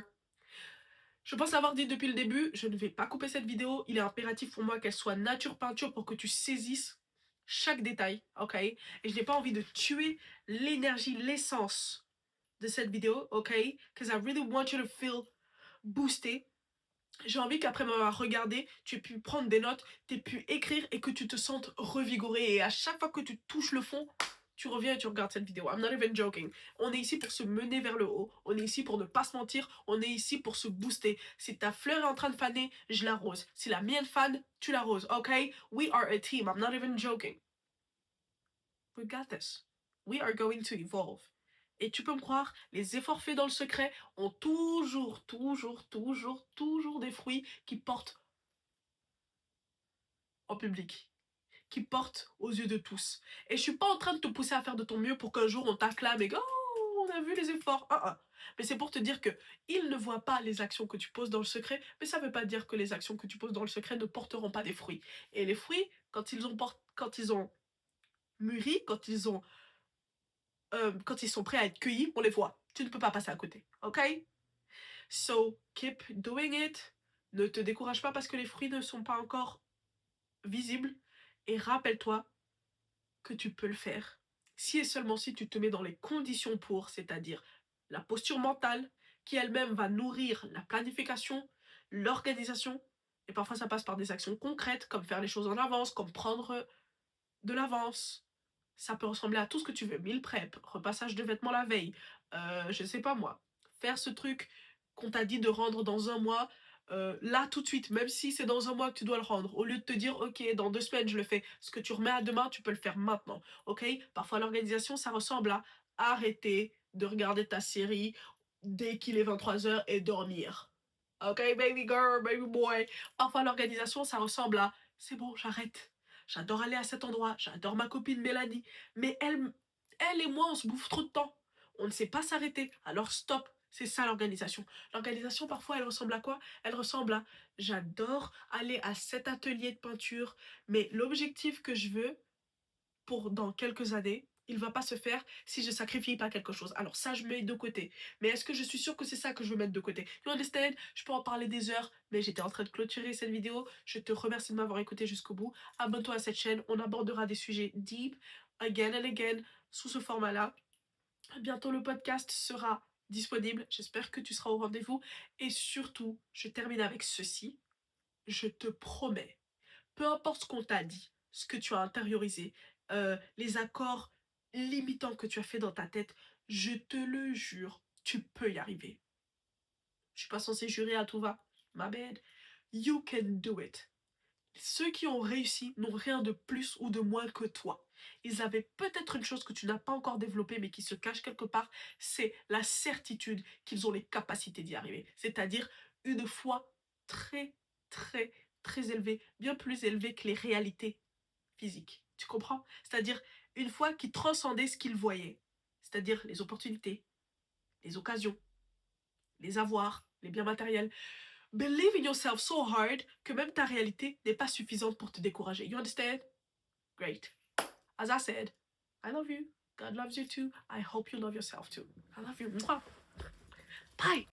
Je pense l'avoir dit depuis le début, je ne vais pas couper cette vidéo. Il est impératif pour moi qu'elle soit nature peinture pour que tu saisisses chaque détail, ok? Et je n'ai pas envie de tuer l'énergie, l'essence de cette vidéo, ok? Because I really want you to feel boosted. J'ai envie qu'après m'avoir regardé, tu aies pu prendre des notes, tu aies pu écrire et que tu te sentes revigoré. Et à chaque fois que tu touches le fond, tu reviens et tu regardes cette vidéo. I'm not even joking. On est ici pour se mener vers le haut. On est ici pour ne pas se mentir. On est ici pour se booster. Si ta fleur est en train de faner, je l'arrose. Si la mienne fane, tu l'arroses. Ok? We are a team. I'm not even joking. We got this. We are going to evolve. Et tu peux me croire, les efforts faits dans le secret ont toujours des fruits qui portent en public, qui portent aux yeux de tous. Et je suis pas en train de te pousser à faire de ton mieux pour qu'un jour on t'acclame et que oh, on a vu les efforts. Mais c'est pour te dire que ils ne voient pas les actions que tu poses dans le secret, mais ça veut pas dire que les actions que tu poses dans le secret ne porteront pas des fruits. Et les fruits, quand ils ont mûri, quand ils sont prêts à être cueillis, on les voit. Tu ne peux pas passer à côté, ok? So, keep doing it. Ne te décourage pas parce que les fruits ne sont pas encore visibles. Et rappelle-toi que tu peux le faire. Si et seulement si tu te mets dans les conditions pour, c'est-à-dire la posture mentale, qui elle-même va nourrir la planification, l'organisation. Et parfois ça passe par des actions concrètes, comme faire les choses en avance, comme prendre de l'avance. Ça peut ressembler à tout ce que tu veux. Meal prep, repassage de vêtements la veille, je sais pas moi, faire ce truc qu'on t'a dit de rendre dans un mois, là tout de suite, même si c'est dans un mois que tu dois le rendre, au lieu de te dire ok dans 2 semaines je le fais, ce que tu remets à demain tu peux le faire maintenant, ok? Parfois l'organisation ça ressemble à arrêter de regarder ta série dès qu'il est 23h et dormir, ok baby girl, baby boy. Parfois l'organisation ça ressemble à c'est bon j'arrête, j'adore aller à cet endroit, j'adore ma copine Mélanie, mais elle et moi on se bouffe trop de temps, on ne sait pas s'arrêter, alors stop. C'est ça l'organisation. L'organisation, parfois, elle ressemble à quoi? Elle ressemble à j'adore aller à cet atelier de peinture, mais l'objectif que je veux pour dans quelques années, il va pas se faire si je sacrifie pas quelque chose. Alors ça, je mets de côté. Mais est-ce que je suis sûre que c'est ça que je veux mettre de côté? You understand? Je peux en parler des heures, mais j'étais en train de clôturer cette vidéo. Je te remercie de m'avoir écouté jusqu'au bout. Abonne-toi à cette chaîne. On abordera des sujets deep, again and again, sous ce format-là. Bientôt, le podcast sera disponible. J'espère que tu seras au rendez-vous. Et surtout, je termine avec ceci. Je te promets, peu importe ce qu'on t'a dit, ce que tu as intériorisé, les accords limitants que tu as fait dans ta tête, je te le jure, tu peux y arriver. Je suis pas censée jurer à tout va. My bad. You can do it. Ceux qui ont réussi n'ont rien de plus ou de moins que toi. Ils avaient peut-être une chose que tu n'as pas encore développée mais qui se cache quelque part, c'est la certitude qu'ils ont les capacités d'y arriver. C'est-à-dire une foi très, très, très élevée, bien plus élevée que les réalités physiques. Tu comprends? C'est-à-dire une foi qui transcendait ce qu'ils voyaient. C'est-à-dire les opportunités, les occasions, les avoirs, les biens matériels. Believe in yourself so hard que même ta réalité n'est pas suffisante pour te décourager. You understand? Great. As I said, I love you. God loves you too. I hope you love yourself too. I love you. Bye.